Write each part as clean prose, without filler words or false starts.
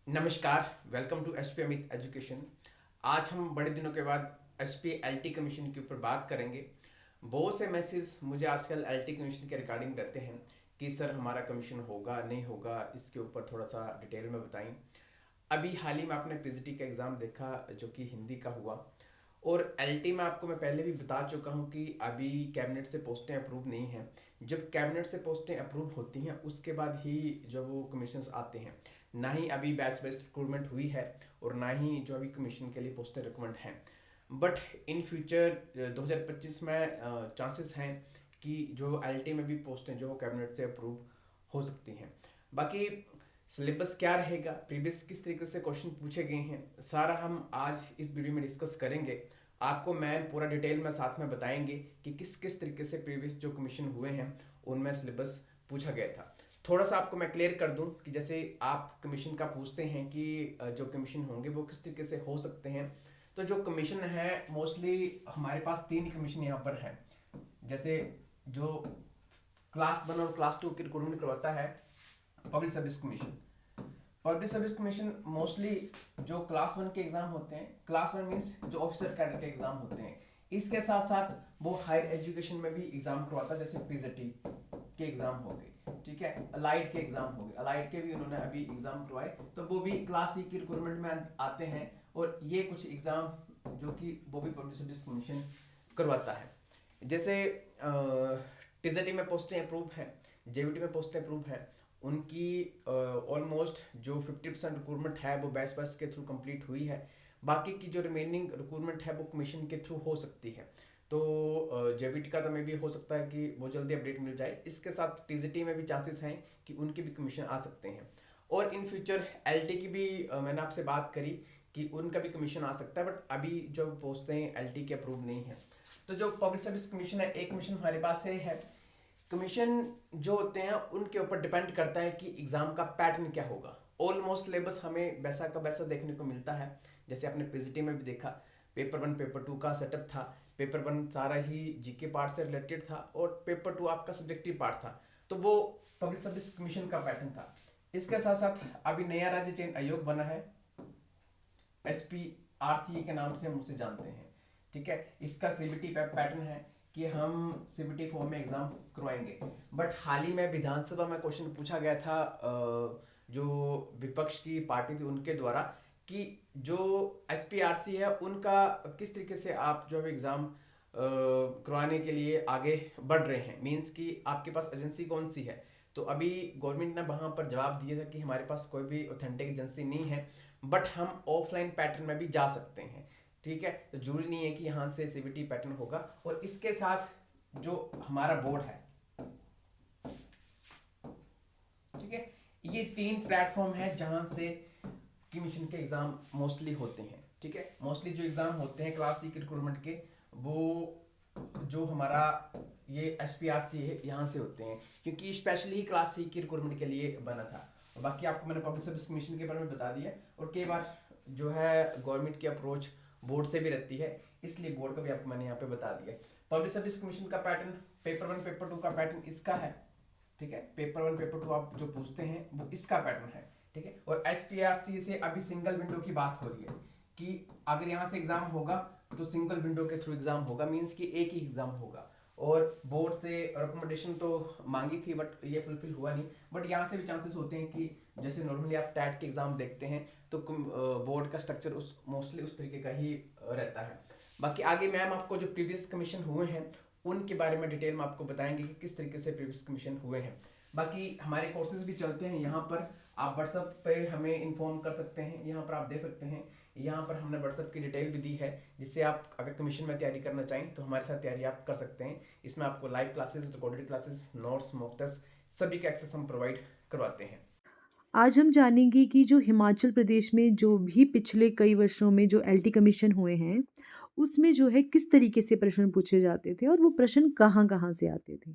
नमस्कार। Welcome to H P Amit education. आज हम बड़े दिनों के बाद H P L T commission के ऊपर बात करेंगे। बहुत से मैसेज मुझे आजकल एल टी कमीशन के रिगार्डिंग रहते हैं कि सर हमारा कमीशन होगा नहीं होगा, इसके ऊपर थोड़ा सा डिटेल में बताएं। अभी हाल ही में आपने पीजीटी का एग्ज़ाम देखा जो कि हिंदी का हुआ, और एलटी में आपको मैं पहले भी बता चुका हूँ कि अभी कैबिनेट से पोस्टें अप्रूव नहीं हैं। जब कैबिनेट से पोस्टें अप्रूव होती हैं उसके बाद ही जो वो कमीशंस आते हैं। ना ही अभी बैच बेस्ड रिक्रूटमेंट हुई है और ना ही जो अभी कमीशन के लिए पोस्टें रिकमेंड हैं। बट इन फ्यूचर 2025 में चांसेस हैं कि जो एलटी में भी पोस्टें जो कैबिनेट से अप्रूव हो सकती हैं। बाकी सिलेबस क्या रहेगा, प्रीवियस किस तरीके से क्वेश्चन पूछे गए हैं, सारा हम आज इस वीडियो में डिस्कस करेंगे। आपको मैं पूरा डिटेल में साथ में बताएंगे कि किस किस तरीके से प्रीवियस जो कमीशन हुए हैं उनमें सिलेबस पूछा गया था। थोड़ा सा आपको मैं क्लियर कर दूं कि जैसे आप कमीशन का पूछते हैं कि जो कमीशन होंगे वो किस तरीके से हो सकते हैं। तो जो कमीशन है मोस्टली हमारे पास तीन कमीशन यहाँ पर है। जैसे जो क्लास 1 और क्लास 2 की रिक्रूटमेंट करवाता है public service commission. Public service commission mostly जो क्लास 1 के एग्जाम होते हैं, क्लास 1 मीन्स जो ऑफिसर कैडर के एग्जाम होते हैं, इसके साथ साथ वो हायर एजुकेशन में भी एग्जाम करवाता है। जैसे पीजीटी के एग्जाम हो गए, ठीक है, अलाइड के एग्जाम हो गए, अलाइड के भी उन्होंने अभी एग्जाम करवाए, तो वो भी क्लास सी की रिक्रूटमेंट में आते हैं। और ये कुछ एग्जाम जो कि वो भी पब्लिक सर्विस कमीशन करवाता है। जैसे टीजीटी में पोस्टें अप्रूव है, जेवीटी में पोस्टें अप्रूव है, उनकी ऑलमोस्ट जो 50% रिक्रूटमेंट है वो बैच बैच के थ्रू कंप्लीट हुई है। बाकी की जो रिमेनिंग रिक्रूटमेंट है वो कमीशन के थ्रू हो सकती है। तो जेबीटी का तो मे भी हो सकता है कि वो जल्दी अपडेट मिल जाए। इसके साथ टीजीटी में भी चांसेस हैं कि उनके भी कमीशन आ सकते हैं। और इन फ्यूचर एलटी की भी मैंने आपसे बात करी कि उनका भी कमीशन आ सकता है, बट अभी जो पोस्टें एलटी के अप्रूव नहीं है। तो जो पब्लिक सर्विस कमीशन है, एक कमीशन हमारे पास है। कमीशन जो होते हैं उनके ऊपर डिपेंड करता है कि एग्जाम का पैटर्न क्या होगा। ऑलमोस्ट सिलेबस हमें वैसा का वैसा देखने को मिलता है जैसे आपने पीजीटी में भी देखा। पेपर 1 पेपर 2 का सेटअप था। पेपर 1 सारा ही जीके पार्ट से रिलेटेड था और पेपर 2 आपका सब्जेक्टिव पार्ट था। तो वो पब्लिक सर्विस कमीशन का पैटर्न था। इसके साथ साथ अभी नया राज्य चयन आयोग बना है, एच पी आर सी के नाम से हम उसे जानते हैं, ठीक है। इसका सीबीटी पैटर्न है कि हम सीबीटी फॉर्म में एग्जाम करवाएंगे। बट हाल ही में विधानसभा में क्वेश्चन पूछा गया था जो विपक्ष की पार्टी थी उनके द्वारा कि जो एचपीआरसी है उनका किस तरीके से आप जो है एग्जाम करवाने के लिए आगे बढ़ रहे हैं, मींस कि आपके पास एजेंसी कौन सी है। तो अभी गवर्नमेंट ने वहां पर जवाब दिया था कि हमारे पास कोई भी ऑथेंटिक एजेंसी नहीं है, बट हम ऑफलाइन पैटर्न में भी जा सकते हैं, ठीक है। तो जरूरी नहीं है कि यहाँ से सीबीटी पैटर्न होगा। और इसके साथ जो हमारा बोर्ड है, ठीक है, ये तीन प्लेटफॉर्म है जहां से कमीशन के एग्जाम मोस्टली होते हैं, ठीक है। मोस्टली जो एग्जाम होते हैं क्लास सी के रिक्रूटमेंट के, वो जो हमारा ये एच पी आर सी है यहाँ से होते हैं, क्योंकि स्पेशली क्लास सी की रिक्रूटमेंट के लिए बना था। और बाकी आपको मैंने पब्लिक सर्विस कमीशन के बारे में बता दिया। और कई बार जो है गवर्नमेंट की अप्रोच बोर्ड से भी रहती है, इसलिए बोर्ड का भी आपको मैंने यहाँ पे बता दिया। पब्लिक सर्विस कमीशन का पैटर्न, पेपर 1 पेपर 2 का पैटर्न इसका है, ठीक है। पेपर 1 पेपर 2 आप जो पूछते हैं वो इसका पैटर्न है, ठीक है। और एच पी आर सी से अभी सिंगल विंडो की बात हो रही है कि अगर यहाँ से एग्जाम होगा तो सिंगल विंडो के थ्रू एग्जाम होगा, मींस कि एक ही एग्जाम होगा। और बोर्ड से रिकमेंडेशन तो मांगी थी बट ये फुलफिल हुआ नहीं। बट यहाँ से भी चांसेस होते हैं कि जैसे नॉर्मली आप टैट के एग्जाम देखते हैं तो बोर्ड का स्ट्रक्चर उस मोस्टली उस तरीके का ही रहता है। बाकी आगे मैम आपको जो प्रीवियस कमीशन हुए हैं उनके बारे में डिटेल में आपको बताएंगे कि किस तरीके से प्रीवियस कमीशन हुए हैं। बाकी हमारे कोर्सेज भी चलते हैं यहाँ पर, आप व्हाट्सएप पे हमें इन्फॉर्म कर सकते हैं, यहाँ पर आप दे सकते हैं। यहाँ पर हमने व्हाट्सएप की डिटेल भी दी है जिससे आप अगर कमीशन में तैयारी करना चाहें तो हमारे साथ तैयारी आप कर सकते हैं। इसमें आपको live classes, recorded classes, notes, mock test सभी का एक्सेस हम प्रोवाइड करवाते हैं। आज हम जानेंगे कि जो हिमाचल प्रदेश में जो भी पिछले कई वर्षों में जो एलटी कमीशन हुए हैं, उसमें जो है किस तरीके से प्रश्न पूछे जाते थे और वो प्रश्न कहाँ-कहाँ से आते थे।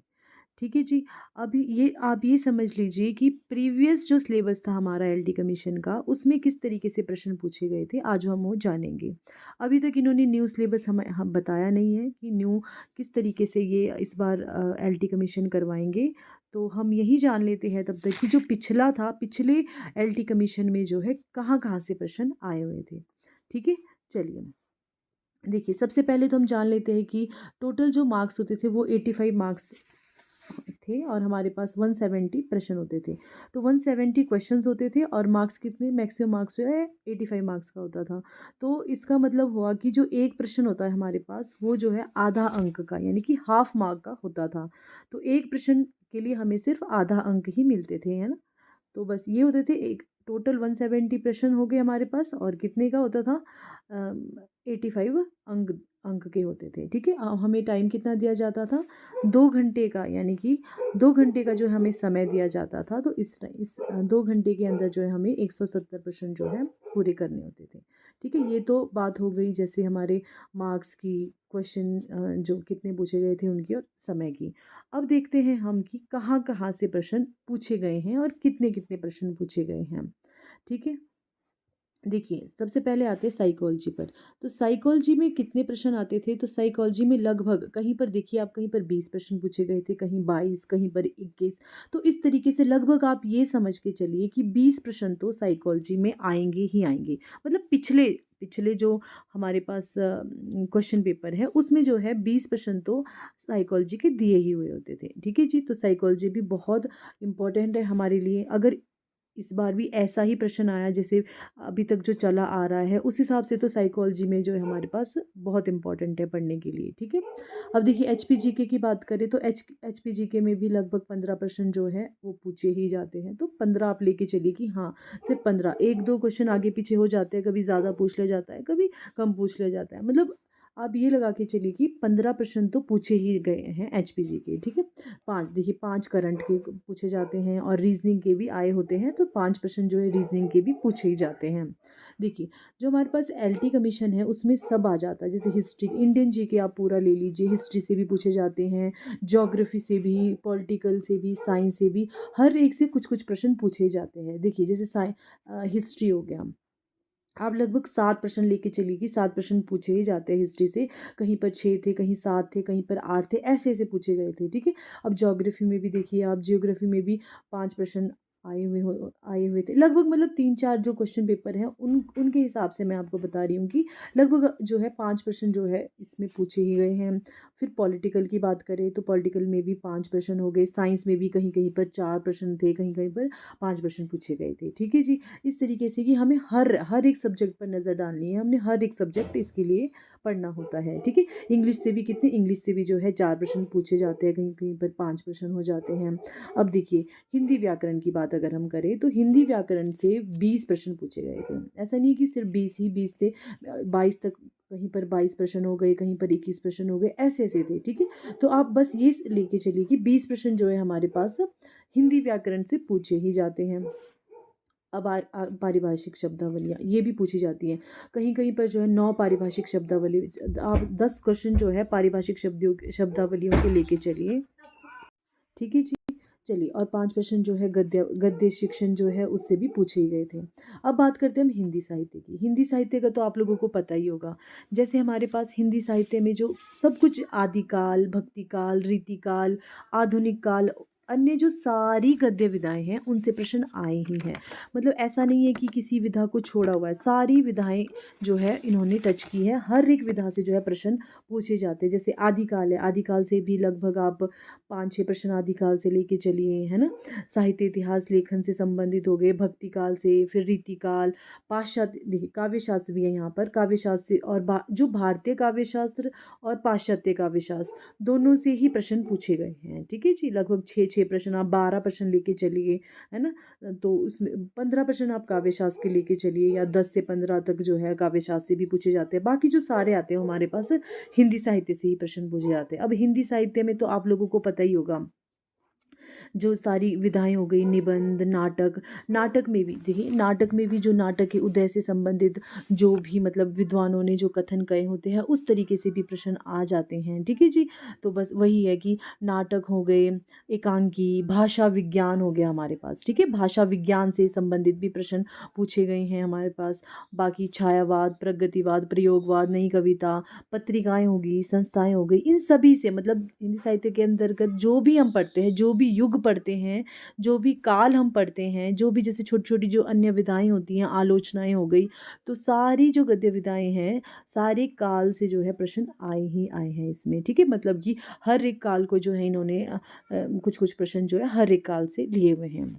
ठीक है जी। अभी ये आप ये समझ लीजिए कि प्रीवियस जो सिलेबस था हमारा एलटी कमीशन का, उसमें किस तरीके से प्रश्न पूछे गए थे, आज हम वो जानेंगे। अभी तक इन्होंने न्यू सिलेबस हमें बताया नहीं है कि न्यू किस तरीके से ये इस बार एलटी कमीशन करवाएँगे। तो हम यही जान लेते हैं तब तक कि जो पिछला था, पिछले एलटी कमीशन में जो है कहाँ-कहाँ से प्रश्न आए हुए थे। ठीक है? चलिए, देखिए सबसे पहले तो हम जान लेते हैं कि टोटल जो मार्क्स होते थे वो 85 मार्क्स थे और हमारे पास 170 प्रश्न होते थे। तो 170 क्वेश्चंस होते थे और मार्क्स कितने, मैक्सिमम मार्क्स जो है 85 मार्क्स का होता था। तो इसका मतलब हुआ कि जो एक प्रश्न होता है हमारे पास वो जो है आधा अंक का, यानी कि हाफ मार्क का होता था। तो एक प्रश्न के लिए हमें सिर्फ आधा अंक ही मिलते थे, है ना? तो बस ये होते थे, एक टोटल 170 प्रश्न हो गए हमारे पास और कितने का होता था, 85 अंक अंक के होते थे। ठीक है, हमें टाइम कितना दिया जाता था, 2 घंटे का, यानी कि 2 घंटे का जो हमें समय दिया जाता था। तो इस 2 घंटे के अंदर जो है हमें 170 प्रश्न जो है पूरे करने होते थे। ठीक है, ये तो बात हो गई जैसे हमारे मार्क्स की, क्वेश्चन जो कितने पूछे गए थे उनकी और समय की। अब देखते हैं हम कि कहाँ-कहाँ से प्रश्न पूछे गए हैं और कितने-कितने प्रश्न पूछे गए हैं। ठीक है? देखिए, सबसे पहले आते हैं साइकोलॉजी पर। तो साइकोलॉजी में कितने प्रश्न आते थे, तो साइकोलॉजी में लगभग कहीं पर देखिए आप, कहीं पर 20 प्रश्न पूछे गए थे, कहीं 22, कहीं पर 21। तो इस तरीके से लगभग आप ये समझ के चलिए कि 20 प्रश्न तो साइकोलॉजी में आएँगे ही आएँगे। मतलब पिछले पिछले जो हमारे पास क्वेश्चन पेपर है उसमें जो है 20 प्रश्न तो साइकोलॉजी के दिए ही हुए होते थे। ठीक है जी? तो साइकोलॉजी भी बहुत इम्पोर्टेंट है हमारे लिए। अगर इस बार भी ऐसा ही प्रश्न आया जैसे अभी तक जो चला आ रहा है, उस हिसाब से तो साइकोलॉजी में जो है हमारे पास बहुत इम्पोर्टेंट है पढ़ने के लिए। ठीक है, अब देखिए एचपीजीके की बात करें तो एचपीजीके में भी लगभग 15 प्रश्न जो है वो पूछे ही जाते हैं। तो 15 आप लेके चलिए कि हाँ, सिर्फ 15, एक दो क्वेश्चन आगे पीछे हो जाते हैं, कभी ज़्यादा पूछ लिया जाता है, कभी कम पूछ लिया जाता है। मतलब आप ये लगा के चलिए कि 15 प्रश्न तो पूछे ही गए हैं एचपीजी के। ठीक है, 5 देखिए, 5 करंट के पूछे जाते हैं और रीजनिंग के भी आए होते हैं, तो 5 प्रश्न जो है रीजनिंग के भी पूछे ही जाते हैं। देखिए, जो हमारे पास एलटी कमीशन है उसमें सब आ जाता है, जैसे हिस्ट्री, इंडियन जीके आप पूरा ले लीजिए, हिस्ट्री से भी पूछे जाते हैं, ज्योग्राफी से भी, पॉलिटिकल से भी, साइंस से भी, हर एक से कुछ कुछ प्रश्न पूछे जाते हैं। देखिए जैसे हिस्ट्री हो गया, आप लगभग 7 प्रश्न लेके चलिए कि 7 प्रश्न पूछे ही जाते हैं हिस्ट्री से। कहीं पर 6 थे, कहीं 7 थे, कहीं पर 8 थे, ऐसे-ऐसे पूछे गए थे। ठीक है? अब ज्योग्राफी में भी देखिए आप, ज्योग्राफी में भी 5 प्रश्न आए हुए थे। लगभग मतलब 3-4 जो क्वेश्चन पेपर हैं उनके हिसाब से मैं आपको बता रही हूँ कि लगभग जो है 5 प्रश्न जो है इसमें पूछे ही गए हैं। फिर पॉलिटिकल की बात करें तो पॉलिटिकल में भी 5 प्रश्न हो गए। साइंस में भी कहीं-कहीं पर 4 प्रश्न थे, कहीं-कहीं पर 5 प्रश्न पूछे गए थे। ठीक है जी? इस तरीके से कि हमें हर हर एक सब्जेक्ट पर नज़र डालनी है, हमने हर एक सब्जेक्ट इसके लिए पढ़ना होता है। ठीक है, इंग्लिश से भी जो है 4 प्रश्न पूछे जाते हैं, कहीं कहीं पर 5 प्रश्न हो जाते हैं। अब देखिए, हिंदी व्याकरण की बात अगर हम करें तो हिंदी व्याकरण से 20 प्रश्न पूछे गए थे। ऐसा नहीं कि सिर्फ 20 थे, 22 तक, कहीं पर 22 प्रश्न हो गए, कहीं पर 21 प्रश्न हो गए, ऐसे ऐसे थे। ठीक है, तो आप बस ये लेके चलिए कि 20 प्रश्न जो है हमारे पास हिंदी व्याकरण से पूछे ही जाते हैं। अब पारिभाषिक शब्दावलियाँ ये भी पूछी जाती हैं। कहीं-कहीं पर जो है 9 पारिभाषिक शब्दावली, आप 10 क्वेश्चन जो है पारिभाषिक शब्दावलियों के लेके चलिए। ठीक है जी? चलिए, और 5 प्रश्न जो है गद्य गद्य शिक्षण जो है उससे भी पूछे ही गए थे। अब बात करते हैं हम हिंदी साहित्य की। हिंदी साहित्य का तो आप लोगों को पता ही होगा। जैसे हमारे पास हिंदी साहित्य में जो सब कुछ, आदिकाल, भक्तिकाल, रीतिकाल, आधुनिक काल, अन्य जो सारी गद्य विधाएँ हैं उनसे प्रश्न आए ही हैं। मतलब ऐसा नहीं है कि किसी विधा को छोड़ा हुआ है, सारी विधाएँ जो है इन्होंने टच की है। हर एक विधा से जो है प्रश्न पूछे जाते हैं। जैसे आदिकाल है, आदिकाल से भी लगभग आप 5-6 प्रश्न आदिकाल से लेके चलिए, है ना? साहित्य, इतिहास, लेखन से संबंधित हो गए, भक्ति काल से, फिर रीतिकाल, पाश्चात्य, देखिए काव्य शास्त्र भी है यहाँ पर, काव्य शास्त्र से, और जो भारतीय काव्य शास्त्र और पाश्चात्य काव्य शास्त्र दोनों से ही प्रश्न पूछे गए हैं। ठीक है जी? लगभग 6-6 प्रश्न, आप 12 प्रश्न लेके चलिए, है ना? तो उसमें 15 प्रश्न आप काव्य शास्त्र के लेके चलिए, या 10 से 15 तक जो है काव्य शास्त्र से भी पूछे जाते हैं। बाकी जो सारे आते हैं हमारे पास हिंदी साहित्य से ही प्रश्न पूछे जाते हैं। अब हिंदी साहित्य में तो आप लोगों को पता ही होगा, जो सारी विधाएँ हो गई, निबंध, नाटक। नाटक में भी देखिए, नाटक में भी जो नाटक के उदय से संबंधित जो भी मतलब विद्वानों ने जो कथन कहे होते हैं, उस तरीके से भी प्रश्न आ जाते हैं। ठीक है जी? तो बस वही है कि नाटक हो गए, एकांकी, भाषा विज्ञान हो गया हमारे पास। ठीक है? भाषा विज्ञान से संबंधित भी प्रश्न पूछे गए हैं हमारे पास। बाकी छायावाद, प्रगतिवाद, प्रयोगवाद, नई कविता, पत्रिकाएँ हो गई, संस्थाएँ हो गई, इन सभी से मतलब हिंदी साहित्य के अंतर्गत जो भी हम पढ़ते हैं, जो भी युग पढ़ते हैं, जो भी काल हम पढ़ते हैं, जो भी जैसे छोटी-छोटी जो अन्य विधाएँ होती हैं, आलोचनाएँ हो गई, तो सारी जो गद्य विधाएँ हैं, सारे काल से जो है प्रश्न आए ही आए हैं इसमें, ठीक है? मतलब कि हर एक काल को जो है इन्होंने कुछ-कुछ प्रश्न जो है हर एक काल से लिए हुए हैं।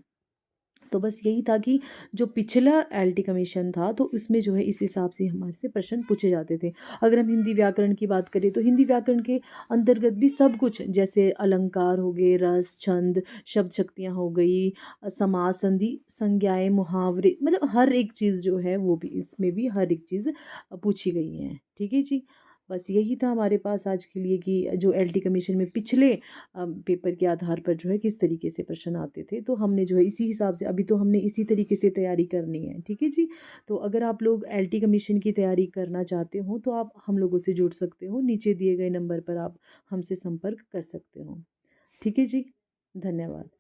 तो बस यही था कि जो पिछला एलटी कमीशन था तो उसमें जो है इस हिसाब से हमारे से प्रश्न पूछे जाते थे। अगर हम हिंदी व्याकरण की बात करें तो हिंदी व्याकरण के अंतर्गत भी सब कुछ जैसे अलंकार हो गए, रस, छंद, शब्द शक्तियाँ हो गई, समास, संधि, संज्ञाएँ, मुहावरे, मतलब हर एक चीज़ जो है वो भी इसमें भी हर एक चीज़ पूछी गई हैं। ठीक है जी? बस यही था हमारे पास आज के लिए कि जो एलटी कमीशन में पिछले पेपर के आधार पर जो है किस तरीके से प्रश्न आते थे, तो हमने जो है इसी हिसाब से अभी तो हमने इसी तरीके से तैयारी करनी है, ठीक है जी। तो अगर आप लोग एलटी कमीशन की तैयारी करना चाहते हो तो आप हम लोगों से जुड़ सकते हो, नीचे दिए गए नंबर पर आप हमसे संपर्क कर सकते हो। ठीक है जी, धन्यवाद।